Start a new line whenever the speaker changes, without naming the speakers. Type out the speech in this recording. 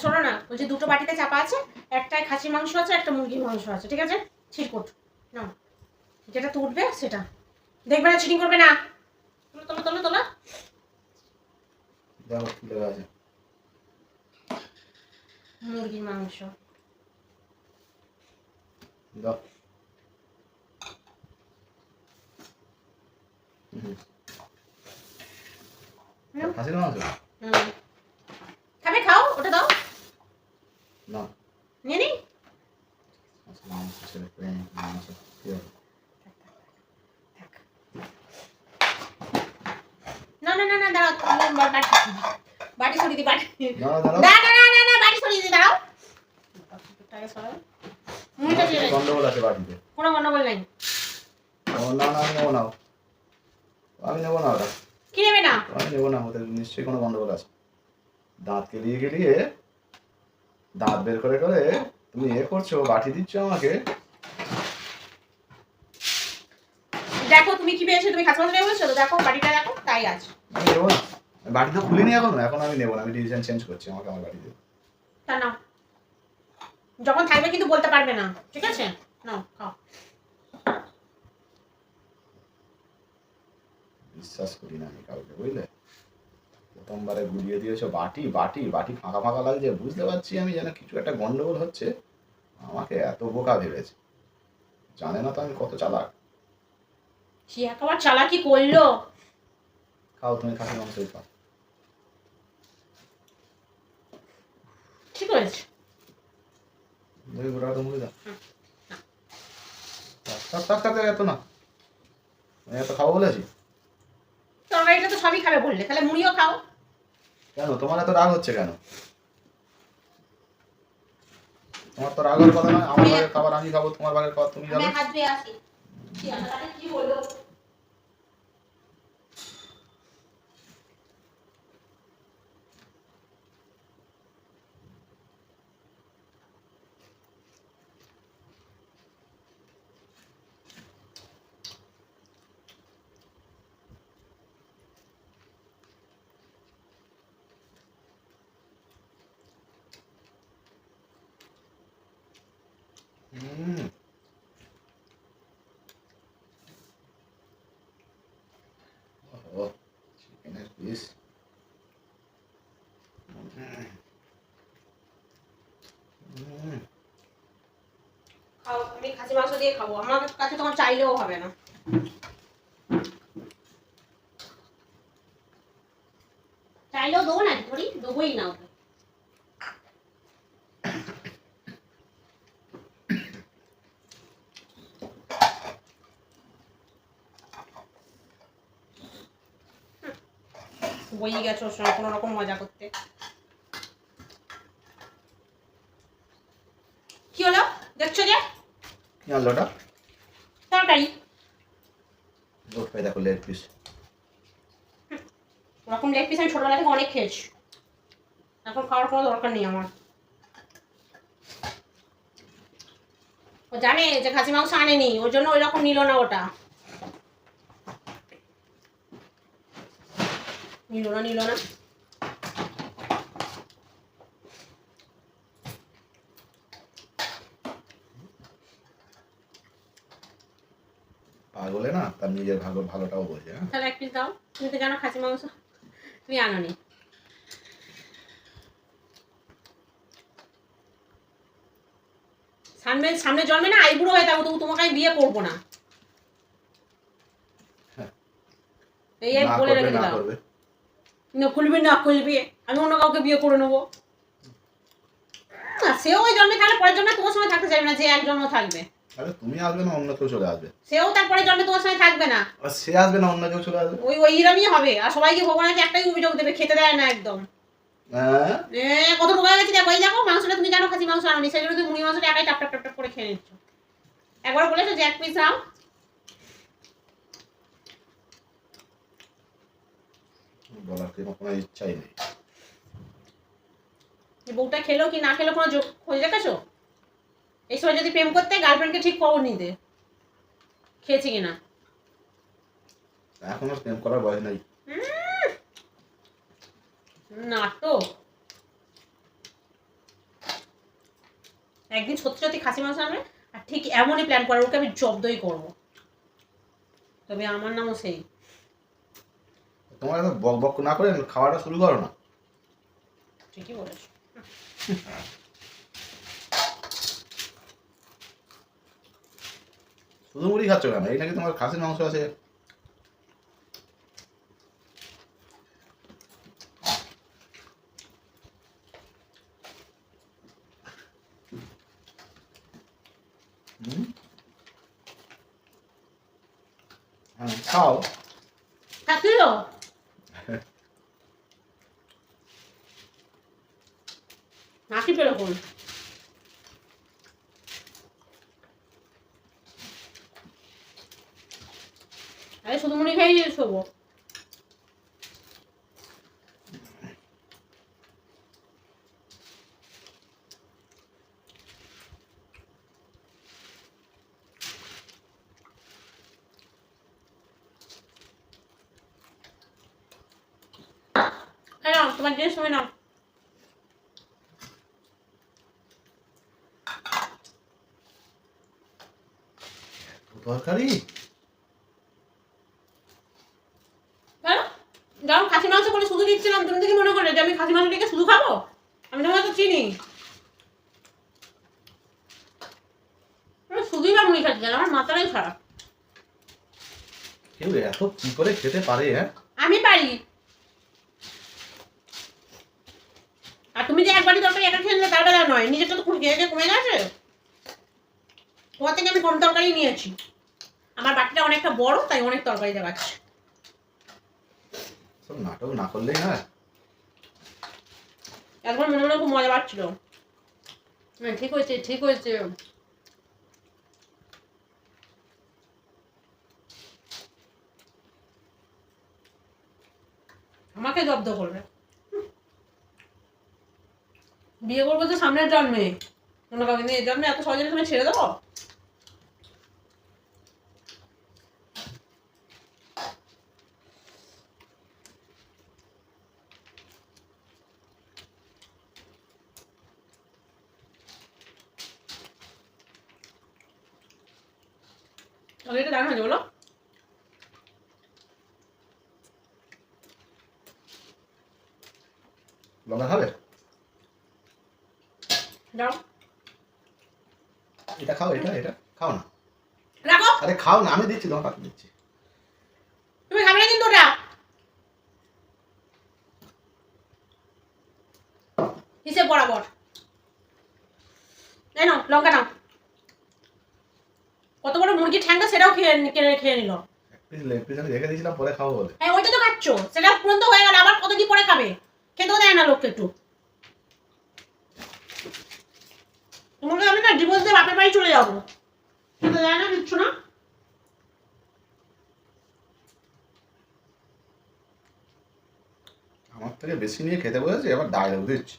শোনো না, বলছি দুটো বাটিতে চাপা আছে, একটায় খাসি মাংস আছে, একটা মুরগির মাংস আছে, ঠিক আছে? ছিটকুট নাও, যেটা তুলবে সেটা দেখবে না, চিটিং করবে না। তোলো তোলো তোলো তোলো।
দাও তুলে আছে
মুরগির মাংস
দাও। খাসির মাংস
খাবে, খাও, ওটা দাও
না
নিয়ে নি।
মাংস ছেড়ে মাংস কি হবে?
না না না না দাঁড়াও, বাটি সরিয়ে দি, বাটি
না
না না না না না বাটি সরিয়ে দি, দাঁড়াও। মুড়িটা দিয়ে দাও।
গন্ডগোল আছে বাটিতে।
কোনো গন্ডগোল নাই।
না না আমি নেবো না, আমি নেবো না ওটা।
কি নেবে না?
আমি নেবো না, ওদের নিশ্চয়ই কোনো গন্ডগোল আছে। দাঁত কেলিয়ে কেলিয়ে দাঁত বের করে করে তুমি এ করছো, বাটি দিচ্ছ আমাকে।
দেখো তুমি কি পেয়েছো, তুমি খাসি মাংস নেবে বলেছো তো, দেখো বাটিটা দেখো, তাই আছে।
আমি নেবো না, বাটি তো খুলিনি এখনো, এখন আমি নেবো না, আমি ডিসিশন চেঞ্জ করছি, আমাকে আমার বাটি দিও।
তা নাও, যখন থাকবে কিন্তু বলতে পারবে না, ঠিক আছে? নাও খাও।
বিশ্বাস করি না আমি কাউকে, বুঝলে? প্রথমবারে বুঝিয়ে দিয়েছো বাটি বাটি বাটি ফাঁকা ফাঁকা লাগছে, বুঝতে পারছি আমি যেন কিছু একটা গন্ডগোল হচ্ছে। আমাকে এত বোকা ভেবেছে, জানে না তো আমি কত চালাক।
সে একেবারে চালাকি করলো।
খাও তুমি খাসি মাংসই খাও।
ঠিক করেছে।
দই গোটা তো মুড়ে দাও। থাক থাক থাক, এত না, আমি এত খাবো বলেছি?
তরকারিটা তো সবই খাবে বললে, তাহলে মুড়িও খাও।
কেন তোমার এত রাগ হচ্ছে কেন? তোমার তো রাগের কথা নয়, আমার ভাগের খাবার আমি খাবো, তোমার ভাগের খাবার তুমি খাবে।
আমি হাত ধুয়ে আসি। কি হলো?
ও চিকেনের পিস।
খাও, আমি খাসি মাংস দিয়ে খাবো, আমার কাছে তোমার চাইলেও হবে না। চাইলেও দেবো না, ধরি দেবোই না ওকে। বই গেছো ওর সঙ্গে কোনো রকম মজা করতে। কি হলো দেখছো যে?
কি আনলো ওটা?
তরকারি।
দেখো লেগ পিস।
ওরকম লেগ পিস আমি ছোটবেলা থেকে অনেক খেয়েছি, এখন খাওয়ার কোনো দরকার নেই আমার। ও জানে যে খাসি মাংস আনেনি, ওর জন্য ওই রকম নিল না, ওটা নিল না নিল না।
পাগলে না তার নিজের ভালোটাও বোঝে।
তাহলে এক পিস দাও, তুমি তো জানো খাসি মাংস তুমি আনোনি। সামনে সামনে জন্মে না আইবুড়ো হয়ে থাকো, তবু তোমাকে আমি বিয়ে করবো না, এই বলে রেখে দিলাম। না খুলবি না খুলবি, আমি অন্য কাউকে বিয়ে করে নেবো। সেও ওই জন্মে তাহলে পরের জন্মে তোমার সঙ্গে থাকতে চাইবে না, যে এক জন্ম থাকবে।
আরে তুমি আসবে না, অন্য কেউ চলে আসবে।
সেও তারপরে জন্মে তোমার সঙ্গে থাকবে না,
আর সে আসবে না, অন্য কেউ চলে আসবে।
ওই ওই ইরামই হবে। আর সবাইকে ভগবানকে একটাই অভিযোগ দেবে, খেতে দেয় না একদম।
হ্যাঁ
কত ঢোকা গেছে দেখো, এই দেখো মাংসটা তুমি জানো খাসি মাংস আনোনি, সেই জন্য তুমি মুড়ি মাংসটা একাই টাপ টাপ টাপ টাপ করে খেয়ে নিচ্ছ। একবার বলেছো যে এক পিস নাও,
বলার কোনো ইচ্ছাই নেই।
বউটা খেলো কি না খেলো কোনো খোঁজ রেখেছো? এই সময় যদি প্রেম করতে গার্লফ্রেন্ডকে ঠিক খবর নিতে খেয়েছি কিনা।
এখনো প্রেম করার বয়স নাই।
নাটক। একদিন সত্যি সত্যি খাসি মাংস আনবে আর ঠিক এমনই প্ল্যান করে ওকে আমি জব্দই করবো। তবে আমার নামও সেই।
তোমার এত বক বক না করে খাওয়াটা শুরু করো না।
ঠিকই বলেছো।
শুধু মুড়ি খাচ্ছ কেন? এই নাকি তোমার খাসির মাংস আছে। হুম? হ্যাঁ, খাও।
থাকলো নাকি পেরকম আরে শুধু মুড়ি খাই দিয়ে শোবো। হ্যাঁ নাও তোমার জিনিস তুমি নাও।
তরকারি
হ্যাঁ যখন খাসি মাংস করে শুধু দিচ্ছিলাম তুমি তো কি মনে করলে যে আমি খাসি মাংসটাকে শুধু খাবো? আমি তোমার তো চিনি। শুধুই বা মুড়ি খাচ্ছি আমার মাথাটাই খারাপ।
কেউ এত কি করে খেতে পারে? হ্যাঁ,
আমি পারি। আর তুমি যে একবারই তরকারি একা খেয়ে নিলে তার বেলা নয়, নিজেরটা তো খেয়ে খেয়ে কমে গেছে। তোমার থেকে আমি কম তরকারি নিয়েছি, আমার বাটিটা অনেকটা বড় তাই অনেক তরকারি দেখাচ্ছে।
সব নাটক না করলেই না।
একবার মনে মনে খুব মজা পাচ্ছিল। হ্যাঁ ঠিক হয়েছে ঠিক হয়েছে। আমাকে জব্দ করবে। বিয়ে করবো তো সামনের জন্মে, মনে কাউকে নিয়ে জন্মে এত সহজে তুমি ছেড়ে দেবো? এটা দারুণ হয়েছে বলো।
লঙ্কা খাবে?
যাও
এটা খাও, এটা এটা খাও না।
রাখো।
আরে খাও না, আমি দিচ্ছি, তোমার পাতে দিচ্ছি।
তুমি খাবে না কিন্তু ওটা হিসেব বরাবর। এই নাও লঙ্কা নাও। কত বড় মুরগির ঠ্যাংটা সেটাও খেয়ে নিল।
এক পিস লেগ পিস আমি রেখে দিয়েছিলাম পরে খাবো বলে।
হ্যাঁ ওইটা তো খাচ্ছ, সেটা পর্যন্ত হয়ে গেল, আবার কত কি পরে খাবে? খেতেও দেয় না লোককে একটু। তোমাকে আমি না ডিভোর্স দিয়ে বাপের বাড়ি চলে যাবো, খেতে দেয় না কিচ্ছু না।
আমার থেকে বেশি নিয়ে খেতে বসেছে, এবার ডায়লগ দিচ্ছি।